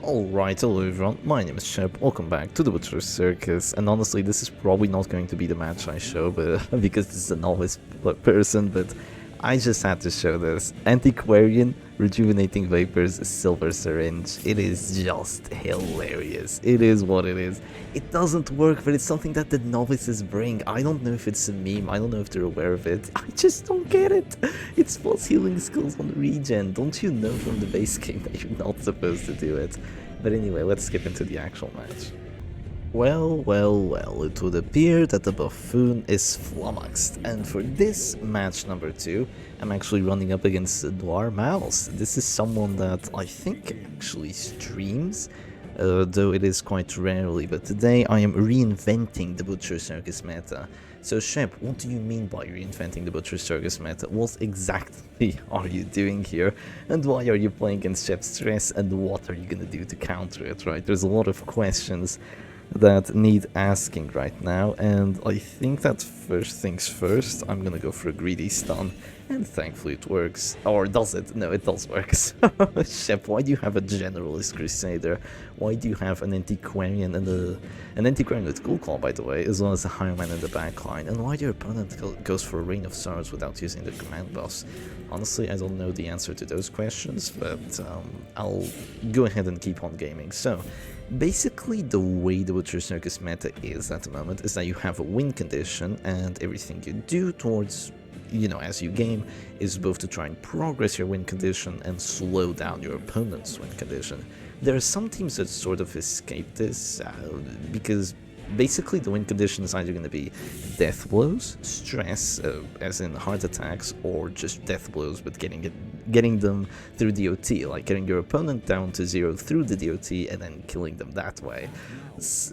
Alright, hello everyone, my name is Shep, welcome back to the Circus, and honestly this is probably not going to be the match I show, but because this is a novice person, but I just had to show this. Antiquarian, Rejuvenating Vapors, Silver Syringe. It is just hilarious. It is what it is. It doesn't work, but it's something that the novices bring. I don't know if it's a meme, I don't know if they're aware of it. I just don't get it. It's plus healing skills on regen. Don't you know from the base game that you're not supposed to do it? But anyway, let's skip into the actual match. Well, it would appear that the buffoon is flummoxed, and for this match number 2, I'm actually running up against Noir Mouse. This is someone that I think actually streams, though it is quite rarely, but today I am reinventing the Butcher Circus meta. So Shep, what do you mean by reinventing the Butcher Circus meta? What exactly are you doing here? And why are you playing against Shep Stress? And what are you gonna do to counter it, right? There's a lot of questions that need asking right now, and I think that first things first, I'm gonna go for a greedy stun, and thankfully it works. Or does it? No, it does work. Shep, why do you have a Generalist Crusader? Why do you have an Antiquarian and an Antiquarian with Ghoul Claw, by the way, as well as a Higher Man in the backline? And why do your opponent goes for a Reign of Sorrows without using the command buffs? Honestly, I don't know the answer to those questions, but I'll go ahead and keep on gaming. So, basically, the way the Butcher Circus meta is at the moment is that you have a win condition, and everything you do towards, as you game, is both to try and progress your win condition and slow down your opponent's win condition. There are some teams that sort of escape this, because basically the win condition is either going to be death blows, stress, as in heart attacks, or just death blows but getting them through DOT, like getting your opponent down to 0 through the DOT and then killing them that way.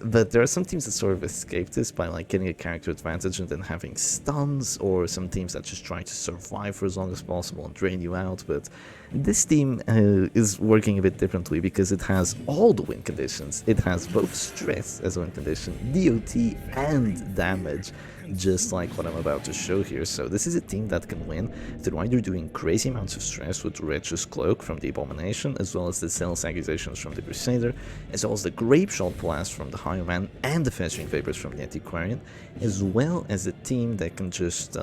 But there are some teams that sort of escape this by like getting a character advantage and then having stuns, or some teams that just try to survive for as long as possible and drain you out. But this team is working a bit differently because it has all the win conditions. It has both stress as a win condition, DOT and damage, just like what I'm about to show here. So this is a team that can win through either doing crazy amounts of stress with Wretch's Cloak from the Abomination, as well as the Zealous Accusations from the Crusader, as well as the Grape Shot Blast from the Higher Man and the Festering Vapors from the Antiquarian, as well as a team that can just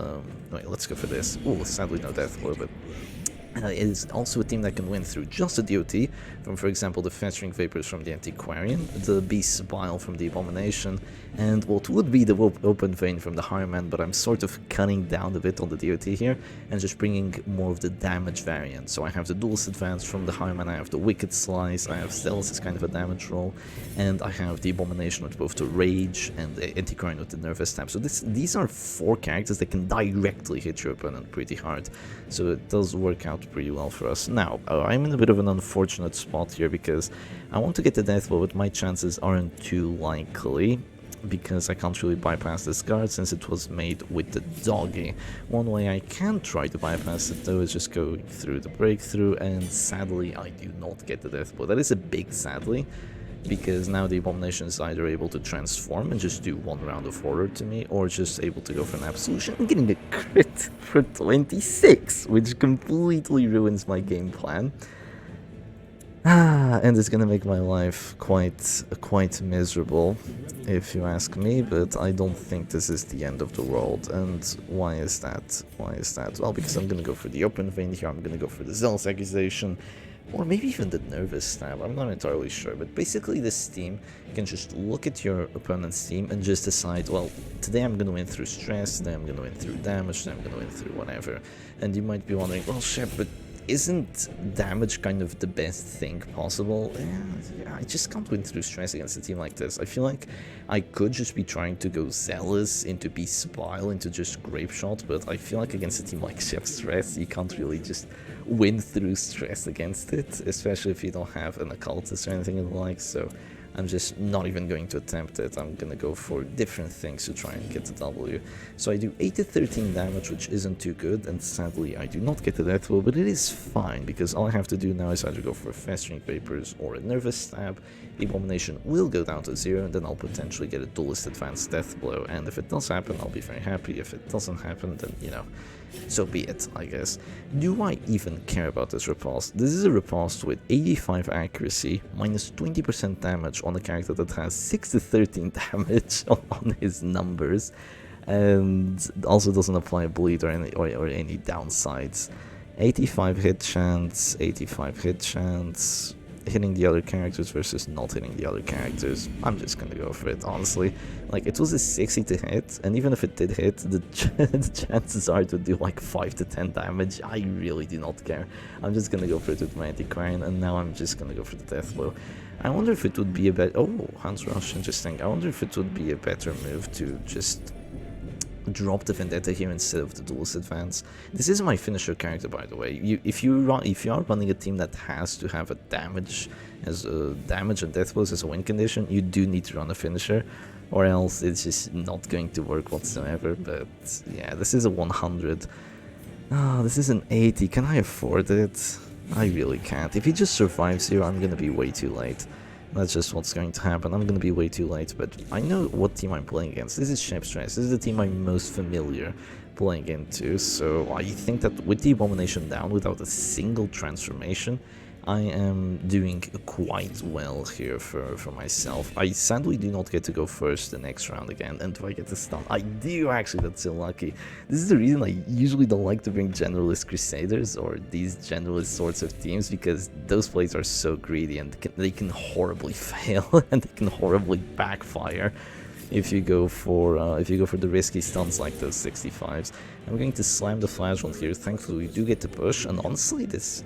wait, let's go for this. Oh, sadly no death blow, but it is also a team that can win through just a DOT from, for example, the Festering Vapors from the Antiquarian, the Beast's Bile from the Abomination, and what would be the Open Vein from the Higher Man, but I'm sort of cutting down a bit on the DOT here and just bringing more of the damage variant. So I have the Duelist Advance from the Higher Man, I have the Wicked Slice, I have Zealous as kind of a damage roll, and I have the Abomination with both the Rage and the Antiquarian with the Nervous Stab. So these are 4 characters that can directly hit your opponent pretty hard, so it does work out pretty well for us. Now, I'm in a bit of an unfortunate spot here because I want to get the death blow, but my chances aren't too likely because I can't really bypass this guard since it was made with the doggy. One way I can try to bypass it though is just going through the breakthrough, and sadly I do not get the death blow. That is a big sadly, because now the Abomination is either able to transform and just do 1 round of horror to me, or just able to go for an absolution and getting a crit for 26, which completely ruins my game plan. And it's gonna make my life quite miserable, if you ask me, but I don't think this is the end of the world. And why is that? Well, because I'm gonna go for the Open Vein here, I'm gonna go for the Zealous Accusation, or maybe even the Nervous Stab, I'm not entirely sure. But basically this team can just look at your opponent's team and just decide, well, today I'm going to win through stress, today I'm going to win through damage, today I'm going to win through whatever. And you might be wondering, well, Shep, but isn't damage kind of the best thing possible? Yeah, I just can't win through stress against a team like this. I feel like I could just be trying to go Zealous into Beast's Bile, into just Grape Shot, but I feel like against a team like Chef Stress, you can't really just win through stress against it, especially if you don't have an Occultist or anything in the like, so I'm just not even going to attempt it. I'm gonna go for different things to try and get the W. So I do 8 to 13 damage, which isn't too good, and sadly I do not get the death blow, but it is fine, because all I have to do now is either go for Festering Vapors or a Nervous Stab. The Abomination will go down to 0, and then I'll potentially get a Duelist Advanced death blow, and if it does happen, I'll be very happy. If it doesn't happen, then, So be it, I guess. Do I even care about this riposte? This is a riposte with 85 accuracy, minus 20% damage on a character that has 6 to 13 damage on his numbers, and also doesn't apply bleed or any downsides. 85 hit chance, 85 hit chance, hitting the other characters versus not hitting the other characters. I'm just gonna go for it, honestly. Like, it was a 60 to hit, and even if it did hit, the chances are to do like 5 to 10 damage. I really do not care. I'm just gonna go for it with my Antiquarian, and now I'm just gonna go for the Death Blow. I wonder if it would be a better... Oh, Hans Rush, interesting. I wonder if it would be a better move to just drop the Vendetta here instead of the Duelist Advance. This is my finisher character, by the way. If you are running a team that has to have a damage and death blows as a win condition, you do need to run a finisher, or else it's just not going to work whatsoever. But yeah, this is a 100. This is an 80. Can I afford it? I really can't. If he just survives here, I'm gonna be way too late. That's just what's going to happen. I'm going to be way too late, but I know what team I'm playing against. This is Shepstress. This is the team I'm most familiar playing into, so I think that with the Abomination down, without a single transformation, I am doing quite well here for myself. I sadly do not get to go first the next round again, and do I get to stun? I do, actually. That's so lucky. This is the reason I usually don't like to bring Generalist Crusaders or these Generalist sorts of teams, because those plays are so greedy and they can horribly fail and they can horribly backfire if you go for the risky stunts like those 65s. I'm going to slam the flashball here. Thankfully, we do get to push, and honestly, this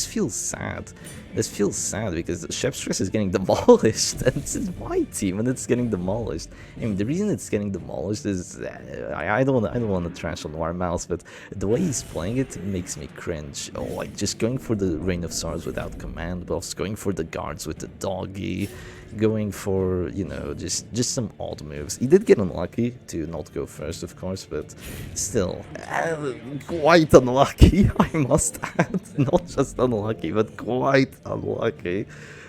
feels sad. This feels sad because Shepstress is getting demolished, and this is my team, and it's getting demolished. I mean, the reason it's getting demolished is I don't want to trash on Noir Mouse, but the way he's playing it makes me cringe. Oh, like just going for the Reign of Swords without command buffs, going for the guards with the doggy, going for, you know, just some odd moves. He did get unlucky to not go first, of course, but still, quite unlucky, I must add. Not just unlucky, but quite unlucky.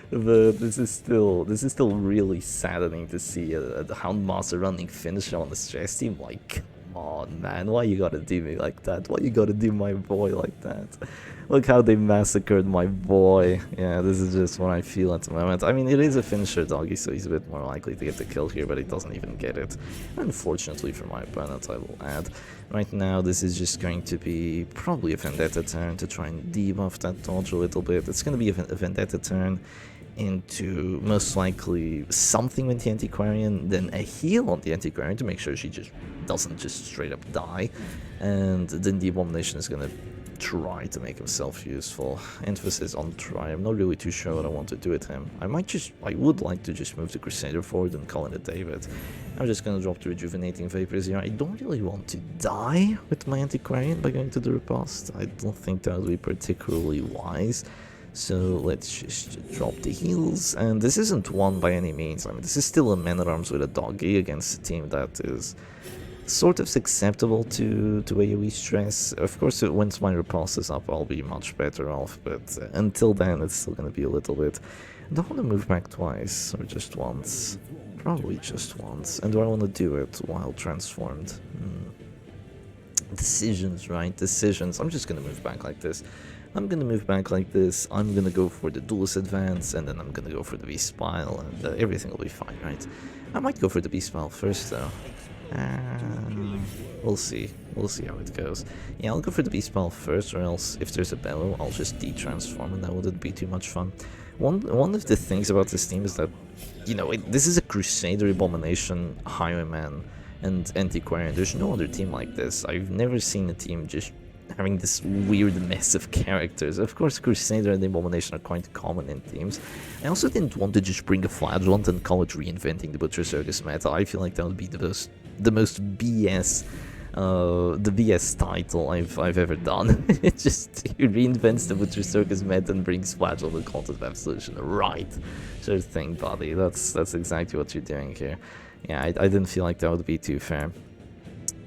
But this is still really saddening to see a Houndmaster running finisher on the stress team. Like, come on, man, why you gotta do me like that? Why you gotta do my boy like that? Look how they massacred my boy. Yeah, this is just what I feel at the moment. I mean, it is a finisher doggy, so he's a bit more likely to get the kill here, but he doesn't even get it. Unfortunately for my opponent, I will add. Right now, this is just going to be probably a Vendetta turn to try and debuff that dodge a little bit. It's going to be a Vendetta turn into most likely something with the Antiquarian, then a heal on the Antiquarian to make sure she just doesn't just straight up die, and then the Abomination is going to try to make himself useful. Emphasis on try. I'm not really too sure what I want to do with him. I would like to just move the Crusader forward and call it a day, but I'm just gonna drop the Rejuvenating Vapors here. I don't really want to die with my Antiquarian by going to the riposte. I don't think that would be particularly wise. So let's just drop the heals, and this isn't one by any means. I mean, this is still a Man-at-Arms with a doggy against a team that is sort of acceptable to AoE stress. Of course, once my riposte is up, I'll be much better off, but until then, it's still gonna be a little bit. I don't want to move back twice, or just once. Probably just once. And do I want to do it while transformed? Decisions, right? Decisions. I'm just gonna move back like this. I'm gonna move back like this. I'm gonna go for the Duelist Advance, and then I'm gonna go for the V-Spile, and everything will be fine, right? I might go for the V-Spile first, though. We'll see. We'll see how it goes. Yeah, I'll go for the V-Spile first, or else if there's a Bellow, I'll just de-transform, and that wouldn't be too much fun. One of the things about this team is that, you know, this is a Crusader, Abomination, Highwayman, and Antiquarian. There's no other team like this. I've never seen a team just having this weird mess of characters. Of course, Crusader and Abomination are quite common in teams. I also didn't want to just bring a Flagellant and call it Reinventing the Butcher Circus meta. I feel like that would be the most BS, the BS title I've ever done. It just reinvents the Butcher Circus meta and brings Flagellant and Content of Absolution. Right, sure thing, buddy. That's exactly what you're doing here. Yeah, I didn't feel like that would be too fair.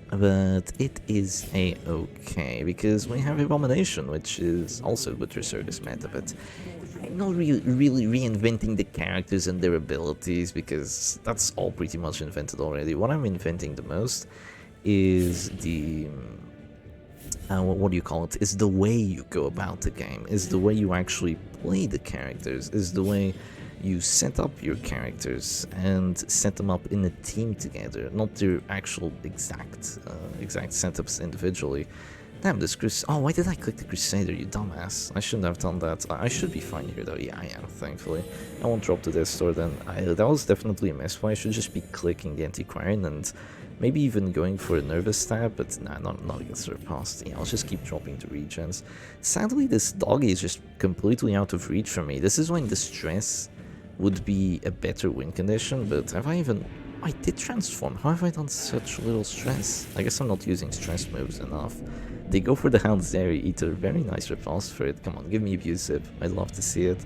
But it is a-okay, because we have Abomination, which is also Butcher Circus meta, but I'm not really reinventing the characters and their abilities, because that's all pretty much invented already. What I'm inventing the most is the what do you call it, is the way you go about the game, is the way you actually play the characters, is the way you set up your characters and set them up in a team together, not their actual exact setups individually. Damn, this oh, why did I click the Crusader, you dumbass? I shouldn't have done that. I should be fine here though. Yeah, I am, thankfully. I won't drop to this store then. That was definitely a misplay. I should just be clicking the Antiquarian and maybe even going for a nervous stab, but nah, not against Repast. Yeah, I'll just keep dropping the regens. Sadly, this doggy is just completely out of reach for me. This is when the stress would be a better win condition, but have I even... I did transform. How have I done such little stress? I guess I'm not using stress moves enough. They go for the Hound's Dairy Eater. Very nice repulse for it. Come on, give me Abusive. I'd love to see it.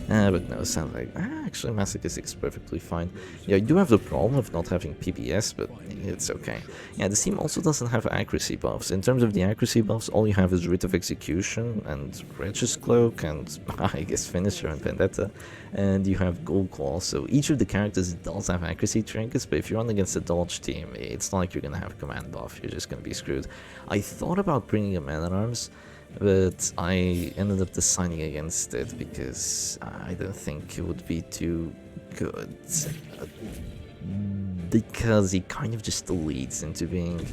But no, sounds like... actually, Masochistic is perfectly fine. Yeah, I do have the problem of not having PBS, but it's okay. Yeah, this team also doesn't have accuracy buffs. In terms of the accuracy buffs, all you have is Writ of Execution and Wretch's Cloak and, I guess, Finisher and Vendetta. And you have Gold Claw, so each of the characters does have accuracy trinkets, but if you're on against a dodge team, it's not like you're gonna have command buff, you're just gonna be screwed. I thought about bringing a Man-at-Arms, but I ended up deciding against it because I don't think it would be too good. Because he kind of just leads into being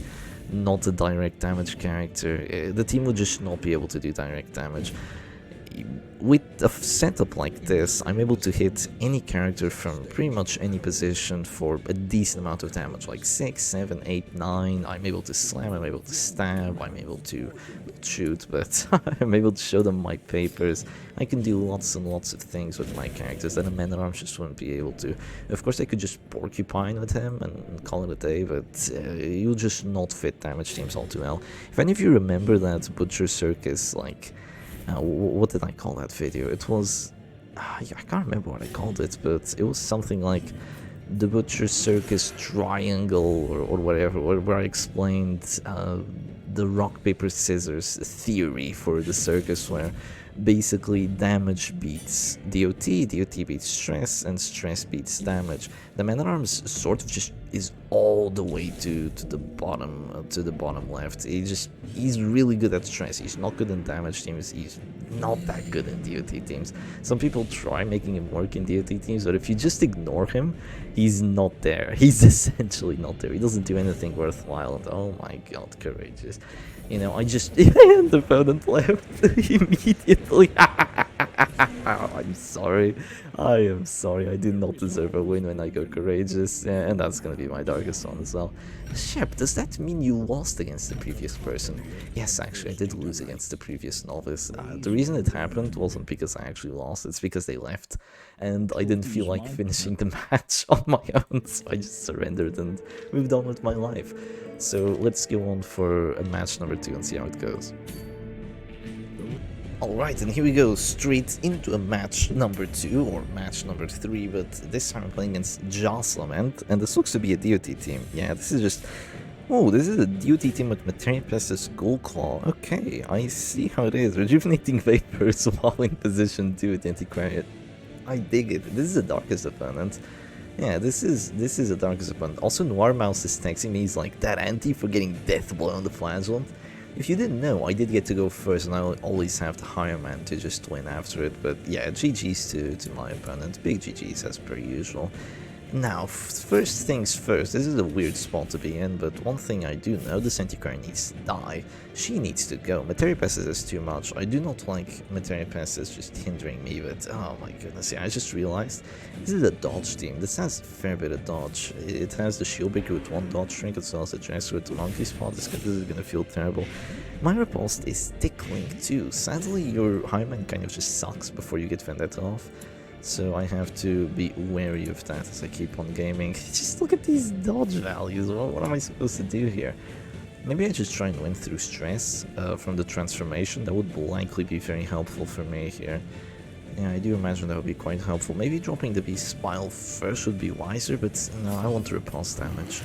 not a direct damage character. The team would just not be able to do direct damage. With a setup like this, I'm able to hit any character from pretty much any position for a decent amount of damage, like 6, 7, 8, 9. I'm able to slam, I'm able to stab, I'm able to shoot, but I'm able to show them my papers. I can do lots and lots of things with my characters that a Man-at-Arms just wouldn't be able to. Of course, I could just porcupine with him and call it a day, but you'll just not fit damage teams all too well. If any of you remember that Butcher Circus, like... what did I call that video? It was... I can't remember what I called it, but it was something like the Butcher Circus Triangle or whatever, where I explained the rock, paper, scissors theory for the circus, where basically damage beats DOT, DOT beats stress, and stress beats damage. The Man-at-Arms sort of just is all the way to the bottom left. He's really good at stress. He's not good in damage teams. He's not that good in DOT teams. Some people try making him work in DOT teams, but if you just ignore him, he's not there. He's essentially not there. He doesn't do anything worthwhile. And oh my god, courageous. You know, I just... the opponent left immediately. I'm sorry. I am sorry. I did not deserve a win when I go courageous. And that's gonna be my darkest one as well. Shep, does that mean you lost against the previous person? Yes, actually, I did lose against the previous novice. The reason it happened wasn't because I actually lost. It's because they left. And I didn't feel like finishing the match on my own. So I just surrendered and moved on with my life. So let's go on for a match number 2 and see how it goes. Alright, and here we go, straight into a match number 2, or match number 3, but this time I'm playing against Joss Lament, and this looks to be a DOT team. Yeah, this is just... Oh, this is a DOT team with Materia Pestis Gold Claw. Okay, I see how it is. Rejuvenating Vapors while in position 2 with Antiquarian. I dig it. This is the darkest opponent. Yeah, this is a darkest opponent. Also, Noir Mouse is texting me, he's like, that anti for getting Death Blow on the Flagellant. If you didn't know, I did get to go first, and I always have the higher man to just win after it. But yeah, GG's to my opponent. Big GG's as per usual. Now, first things first, this is a weird spot to be in, but one thing I do know, this Antiquarian needs to die. She needs to go. Materia Pestis is too much. I do not like Materia Pestis just hindering me, but oh my goodness, yeah, I just realized this is a dodge team. This has a fair bit of dodge. It has the Shield Breaker with 1 dodge shrink, as well as the Dresser with the Monkey Spot. This is gonna feel terrible. My Repulsed is tickling too. Sadly, your Highman kind of just sucks before you get Vendetta off. So I have to be wary of that as I keep on gaming. Just look at these dodge values. What am I supposed to do here? Maybe I just try and win through stress from the transformation. That would likely be very helpful for me here. Yeah, I do imagine that would be quite helpful. Maybe dropping the Beast Spile first would be wiser, but no, I want the repulse damage.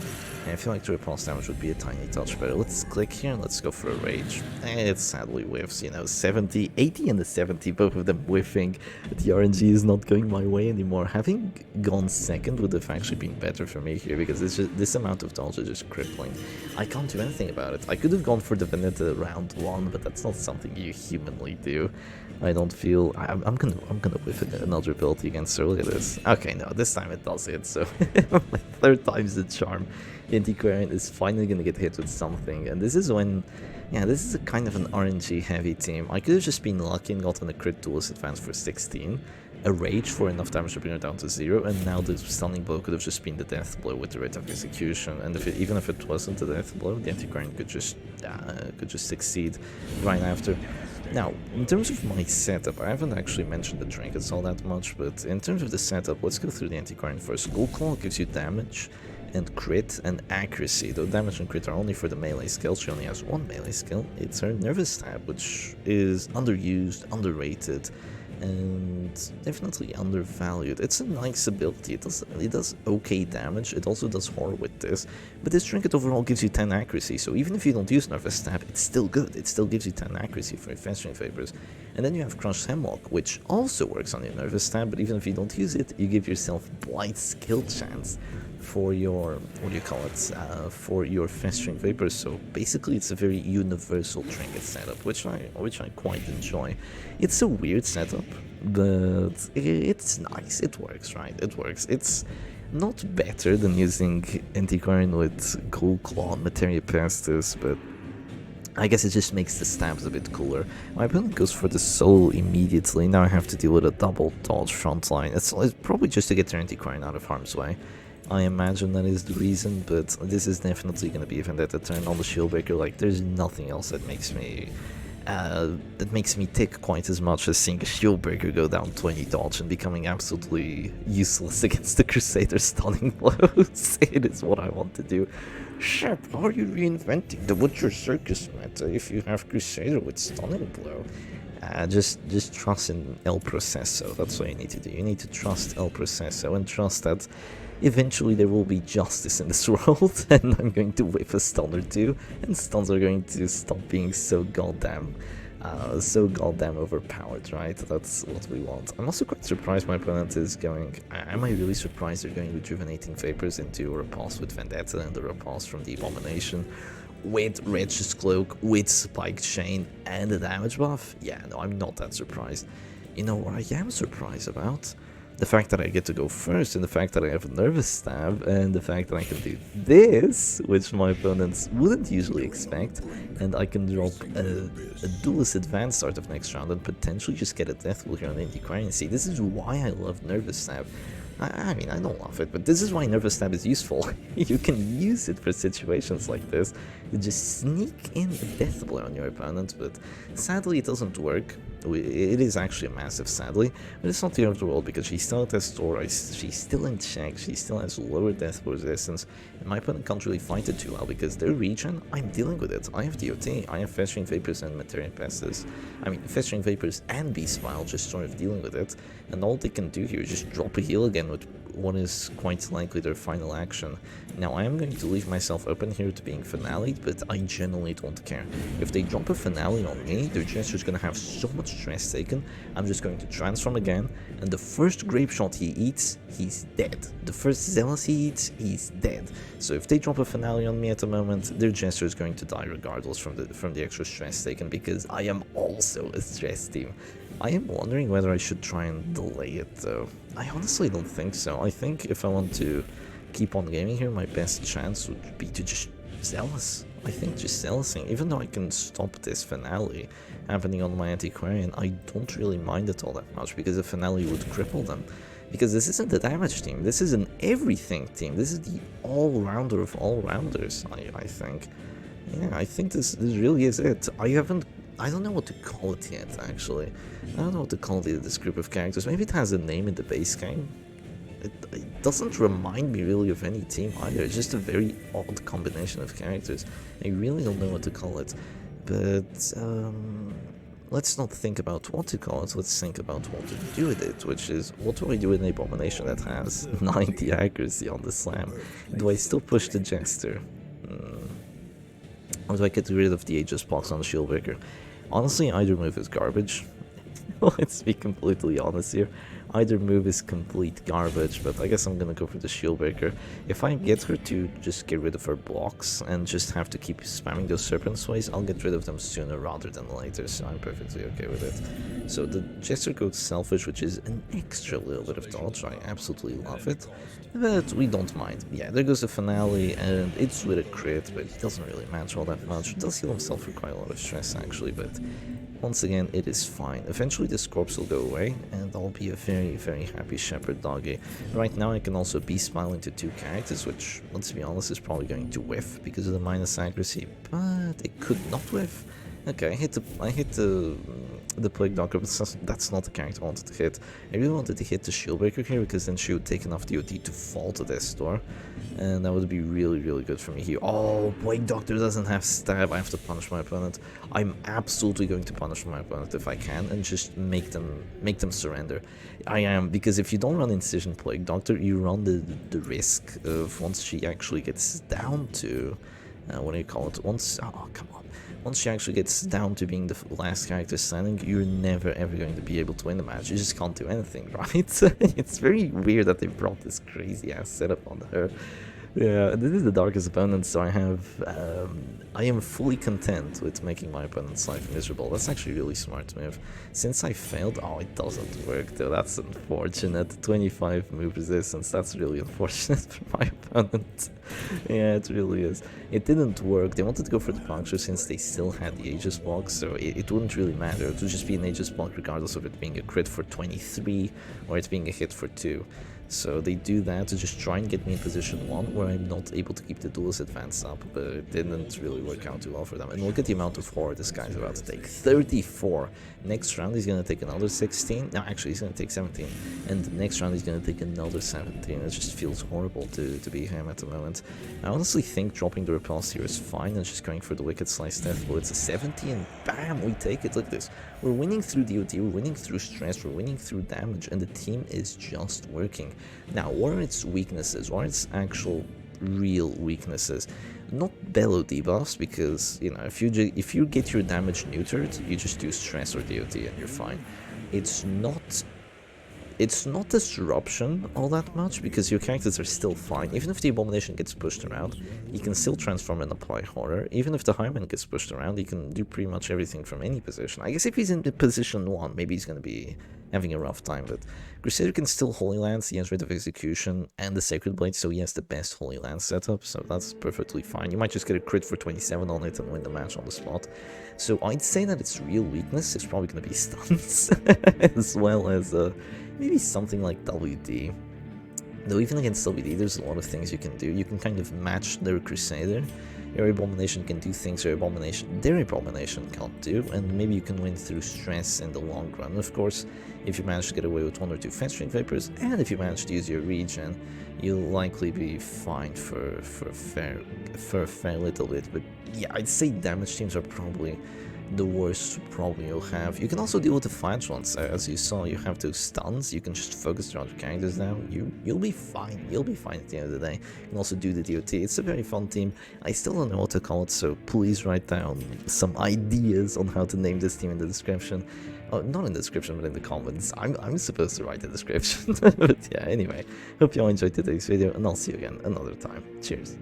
Yeah, I feel like the repulse damage would be a tiny touch better. Let's click here and let's go for a Rage. It sadly whiffs, you know, 70, 80 and the 70, both of them whiffing. The RNG is not going my way anymore. Having gone second would have actually been better for me here, because it's just, this amount of dodge is just crippling. I can't do anything about it. I could have gone for the Veneta round 1, but that's not something you humanly do. I don't feel... I'm gonna whiff another ability against her. Look at this. Okay, no, this time it does hit, so my third time's the charm. Antiquarian is finally gonna get hit with something, and this is when... Yeah, this is a kind of an RNG heavy team. I could have just been lucky and gotten a crit duelist advance for 16, a Rage for enough damage to bring her down to 0, and now the stunning blow could have just been the death blow with the rate of execution, and even if it wasn't the death blow, the Antiquarian could just succeed right after. Now, in terms of my setup, I haven't actually mentioned the trinkets all that much, but in terms of the setup, let's go through the Antiquarian first. Gold Claw gives you damage and crit and accuracy, though damage and crit are only for the melee skill. She only has one melee skill. It's her Nervous Stab, which is underused, underrated, and definitely undervalued. It's a nice ability. It does okay damage. It also does horror with this, but this trinket overall gives you 10 accuracy, so even if you don't use Nervous Stab, it's still good. It still gives you 10 accuracy for your Festering Vapors. And then you have Crushed Hemlock, which also works on your Nervous Stab, but even if you don't use it, you give yourself Blight's Kill chance for your, what do you call it, for your Festering Vapors. So basically it's a very universal trinket setup, which I quite enjoy. It's a weird setup, but it's nice. It works, right? It works. It's not better than using Antiquarian with Gold Claw and Materia Pestis, but I guess it just makes the stabs a bit cooler. My opponent goes for the soul immediately. Now I have to deal with a double dodge frontline. It's probably just to get their Antiquarian out of harm's way. I imagine that is the reason, but this is definitely going to be a Vendetta turn on the Shieldbreaker. Like, there's nothing else that makes me tick quite as much as seeing a Shieldbreaker go down 20 dodge and becoming absolutely useless against the Crusader stunning blows. It is what I want to do. Shep, how are you reinventing the Butcher Circus meta if you have Crusader with stunning blow? Just trust in El Proceso. That's what you need to do. You need to trust El Proceso and trust that eventually there will be justice in this world, and I'm going to whip a stun or two, and stuns are going to stop being so goddamn overpowered, right? That's what we want. I'm also quite surprised my opponent is going... Am I really surprised they're going Rejuvenating Vapors into a Repulse with Vendetta and a Repulse from the Abomination with Wretch's Cloak, with Spiked Chain, and a damage buff? Yeah, no, I'm not that surprised. You know what I am surprised about? The fact that I get to go first, and the fact that I have a Nervous Stab, and the fact that I can do this, which my opponents wouldn't usually expect, and I can drop a Duelist Advance start of next round and potentially just get a Death Blow here on Antiquarian. See, this is why I love Nervous Stab. I mean, I don't love it, but this is why Nervous Stab is useful. You can use it for situations like this. You just sneak in a Death Blow on your opponent, but sadly it doesn't work. It is actually a massive sadly, but it's not the end of the world because she still has Stora, she's still in check, she still has lower death resistance, and my opponent can't really fight it too well because their regen, I'm dealing with it. I have DOT, I have Festering Vapors and Materia Pestis. I mean, Festering Vapors and Beast Smile just sort of dealing with it, and all they can do here is just drop a heal again with what is quite likely their final action. Now, I am going to leave myself open here to being finale, but I genuinely don't care. If they drop a finale on me, they're just going to have so much stress taken. I'm just going to transform again, and the first Grape Shot he eats, he's dead. The first Zealous he eats, he's dead. So if they drop a finale on me at the moment, their Jester is going to die regardless from the extra stress taken, because I am also a stress team. I am wondering whether I should try and delay it though. I honestly don't think so. I think if I want to keep on gaming here, my best chance would be to just Zealous. I think just Zealousing, even though I can stop this finale happening on my Antiquarian, I don't really mind it all that much because a finale would cripple them. Because this isn't the damage team, this is an everything team, this is the all-rounder of all-rounders, I think. Yeah, I think this really is it. I don't know what to call it yet, actually. I don't know what to call this group of characters. Maybe it has a name in the base game. It doesn't remind me really of any team either. It's just a very odd combination of characters. I really don't know what to call it. But let's not think about what to call it, let's think about what to do with it, which is, what do I do with an Abomination that has 90 accuracy on the slam? Do I still push the Jester? Or do I get rid of the Aegis box on the Shieldbreaker? Honestly, either move is garbage. Let's be completely honest here. Either move is complete garbage, but I guess I'm gonna go for the Shieldbreaker. If I get her to just get rid of her blocks and just have to keep spamming those Serpent Sways, I'll get rid of them sooner rather than later, so I'm perfectly okay with it. So the Jester goes Selfish, which is an extra little bit of dodge. I absolutely love it, but we don't mind. Yeah, there goes the Finale, and it's with a crit, but it doesn't really match all that much. It does heal himself for quite a lot of stress actually, but once again, it is fine. Eventually this corpse will go away, and I'll be a very, very happy Shepherd doggy. Right now I can also Beast Smile into 2 characters, which, let's be honest, is probably going to whiff because of the minus accuracy, but it could not whiff. Okay, I hit the Plague Doctor, but that's not the character I wanted to hit. I really wanted to hit the Shieldbreaker here, because then she would take enough DOT to fall to this door, and that would be really, really good for me here. Oh, Plague Doctor doesn't have stab. I have to punish my opponent. I'm absolutely going to punish my opponent if I can, and just make them surrender. I am, because if you don't run Incision Plague Doctor, you run the risk of, once she actually gets down to, what do you call it? Oh, come on. Once she actually gets down to being the last character standing, you're never ever going to be able to win the match. You just can't do anything, right? It's very weird that they brought this crazy ass setup on her. Yeah, this is the darkest opponent, so I am fully content with making my opponent's life miserable. That's actually really smart move. Since I failed, oh, it doesn't work though, that's unfortunate. 25 move resistance, that's really unfortunate for my opponent. Yeah, it really is. It didn't work. They wanted to go for the puncture since they still had the Aegis block, so it wouldn't really matter. It would just be an Aegis block regardless of it being a crit for 23 or it being a hit for 2. So they do that to just try and get me in position 1, where I'm not able to keep the duelist advance up, but it didn't really work out too well for them. And look at the amount of horror this guy's about to take. 34. Next round he's going to take another 16. No, actually he's going to take 17. And the next round he's going to take another 17. It just feels horrible to be him at the moment. I honestly think dropping the repulse here is fine and just going for the Wicked Slice Death Blow. It's a 70 and bam, we take it. Look at this. We're winning through DOT, we're winning through stress, we're winning through damage, and the team is just working. Now, what are its weaknesses? What are its actual real weaknesses? Not bellow debuffs, because, you know, if you get your damage neutered, you just do stress or DOT and you're fine. It's not disruption all that much, because your characters are still fine. Even if the Abomination gets pushed around, you can still transform and apply horror. Even if the Highman gets pushed around, he can do pretty much everything from any position. I guess if he's in position 1, maybe he's going to be having a rough time, but Crusader can still Holy Lance, he has rid of Execution and the Sacred Blade, so he has the best Holy Lance setup, so that's perfectly fine. You might just get a crit for 27 on it and win the match on the spot. So I'd say that its real weakness is probably going to be stuns, as well as maybe something like WD. Though even against WD, there's a lot of things you can do. You can kind of match their Crusader. Your Abomination can do things their Abomination can't do, and maybe you can win through stress in the long run. Of course, if you manage to get away with 1 or 2 Festering Vapors, and if you manage to use your regen, you'll likely be fine for a fair little bit. But yeah, I'd say damage teams are probably the worst problem you'll have. You can also deal with the flange ones. As you saw, you have those stuns. You can just focus your other characters down. You'll be fine. You'll be fine at the end of the day. You can also do the DOT. It's a very fun team. I still don't know what to call it, so please write down some ideas on how to name this team in the description. Oh, not in the description, but in the comments. I'm supposed to write the description. But yeah, anyway. Hope you all enjoyed today's video, and I'll see you again another time. Cheers.